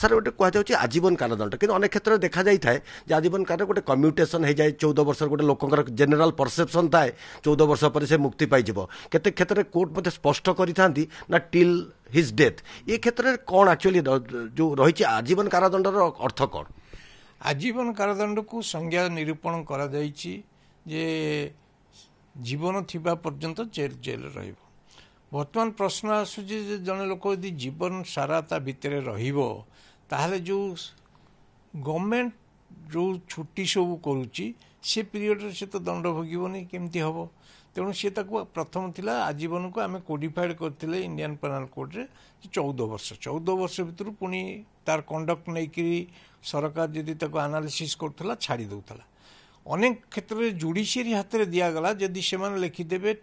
Sir गोटे कहुच्छे आजीवन कारादंड कि अनेक क्षेत्र में देखा जाए आजीवन कारादंड गोटे कम्यूटेसन हो जाए 14 वर्ष गोटे लोकर जेनेल परसेप्शन थाए 14 वर्ष पर से मुक्ति पाइब केते क्षेत्र में कोर्ट मत स्पष्ट करी ना टिल हिज डेथ ये क्षेत्र में कौन एक्चुअली जो रही आजीवन कारादंडर अर्थ कौन आजीवन कारादंड को संज्ञा निरूपण करा जे जीवन थिबा पर्यंत जेल रहिब बर्तमान प्रश्न आसूँ जड़े लोक यदि जीवन सारा ता भितर रहा जो गवर्नमेंट जो छुट्टी सब करुच्ची से पीरियड से तो दंड भोगनी केमती हम तेणु सी प्रथम थिला आजीवन को आम कोडिफाइड करते इंडियन पेनाल कोड रे 14 वर्ष भितर पुणी तार कंडक्ट नहीं सरकार जदि एनालिसिस करुला छाड़ी दौला अनेक क्षेत्र में जुडिशियरी हाथ में दिगला जदि से लिखिदेवे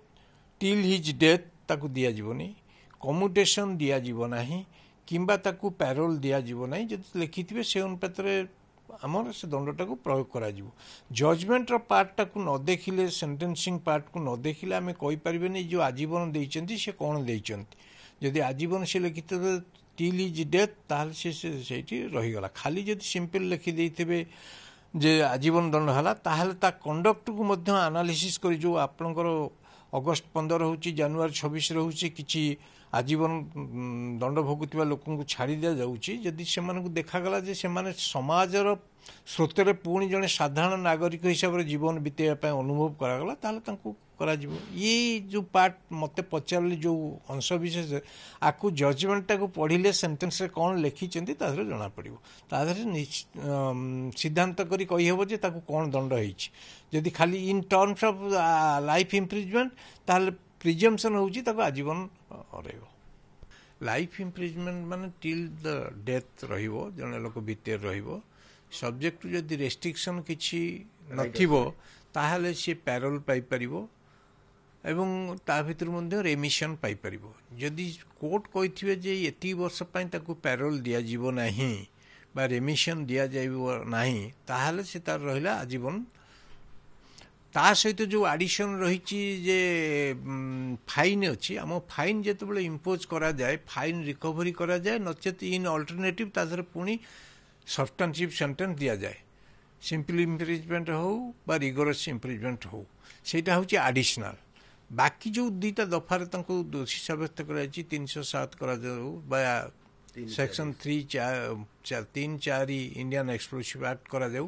टिल हिज डेथ ताकू दिज्वनी कम्यूटेशन दिज्वना किंबा ताकू पैरोल दिज्वना जब लिखिथे से अनुपात आमर से दंडटा को प्रयोग करा जजमेंट पार्टा को न देखिले सेंटेंसिंग पार्ट को न देखिले आम कहीपर जो आजीवन देती से कौन देती जदि आजीवन से लिखिथे टिल हिज डेथ ताल से रहीगला खाली जब सिंपल लिखिदे जे आजीवन दंड है ताहले ता कंडक्ट को मध्य एनालिसिस कर जो आपणकर अगस्ट 15 होची जनवरी 26 होची किछि आजीवन दंड भोगुवा लोक छाड़ी दिया जाउची जदि से देखागला जे से समाजर स्रोतर पुणी जड़े साधारण नागरिक हिसाब से जीवन बीतेवाई अनुभव करागला ताहले तांको करा ये जो पार्ट मत पचारे जो अंश विशेष आपको जजमेंटा को पढ़िले सेंटेंस रे कौन लिखी जना पड़ो ताधर सिद्धांत करी कही हेबो जे ताको कौन दंड होईछि जदि खाली in terms of life imprisonment ताहले प्रिजम्पशन होउछि ताको आजीवन रहइबो लाइफ इम्प्रिजमेंट माने टिल द डेथ रहिबो जने लोक भीतर रहिबो सब्जेक्ट टू जदि रेस्ट्रिक्शन किछि नथिबो ताहले से पैरोल पाई परिबो एवं ता भितर मध्य रेमिशन पाई परिबो जदि कोर्ट कहिथिबे जे एती वर्ष पई ताकू पैरोल दिया जीवो नाही बा रेमिशन दिया जाइबो नाही ताहले से तार रहिला आजीवन ता सहित जो एडिशन रहिछि जे फाइन अछि आम फाइन जेतेबेले इम्पोज करा जाए फाइन रिकवरी करा जाए नचेत इन अल्टरनेटिव ताधर पुणी सब्सटेंटिव सेंटेंस दिया जाए सिंपल इम्प्रिजमेंट हो बा रिगोरस इम्प्रिजमेंट हो सेटा होछि एडिशनल बाकी जो दुईटा दफार दोषी सब्यस्त कर 307 बा सेक्शन 3-4 इंडियन एक्सप्लोसिव एक्ट करा जाऊ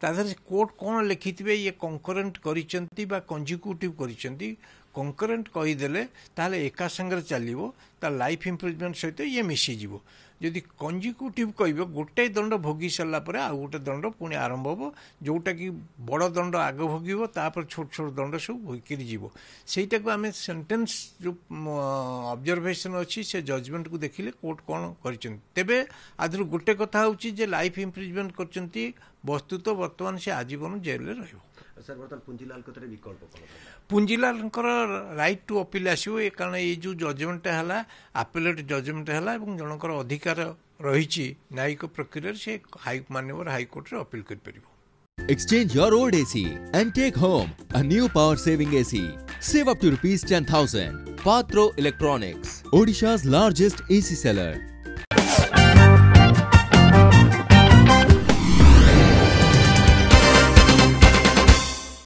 ताधर कोर्ट कौन लिखिथे ये कंकरेंट करिसेंती बा कंजिक्यूटिव करिसेंती कंकरेंट कहीदेले ताहले एका संगे चलिबो ता लाइफ इम्प्रिजमेंट सहित ये मिसी जीवो जदि कंजिक्यूटिव कहबे गोटे दंड भोगी सरला परे आ गोटे दंड पुणी आरंभ हो जोटा कि बड़ दंड आग भोगिबो तापर छोट छोट दंड सब भोगिकरी जीवो सेटा को आमे सेंटेंस जो ऑब्जर्वेशन अछि से जजमेंट को देखिले कोर्ट कौन करिसेंती तेबे आदर गोटे कथा होछि जे लाइफ इम्प्रिजमेंट करचंती वस्तुत वर्तमान से आजीवन जेल रे रहिबो सर बर्तमान पुंजीलाल कतरे विकल्प कोन पुंजीलाल राइट टू अपील आसो ये कारण ये जो जजमेंट है आपेलेट जजमेंट है जनकर अधिकार रही न्यायिक प्रक्रिया से माननीय हाईकोर्ट रे अपील कर परिबो Exchange your old AC and take home a new power saving AC. Save up to ₹10,000. Patro Electronics, Odisha's largest AC seller.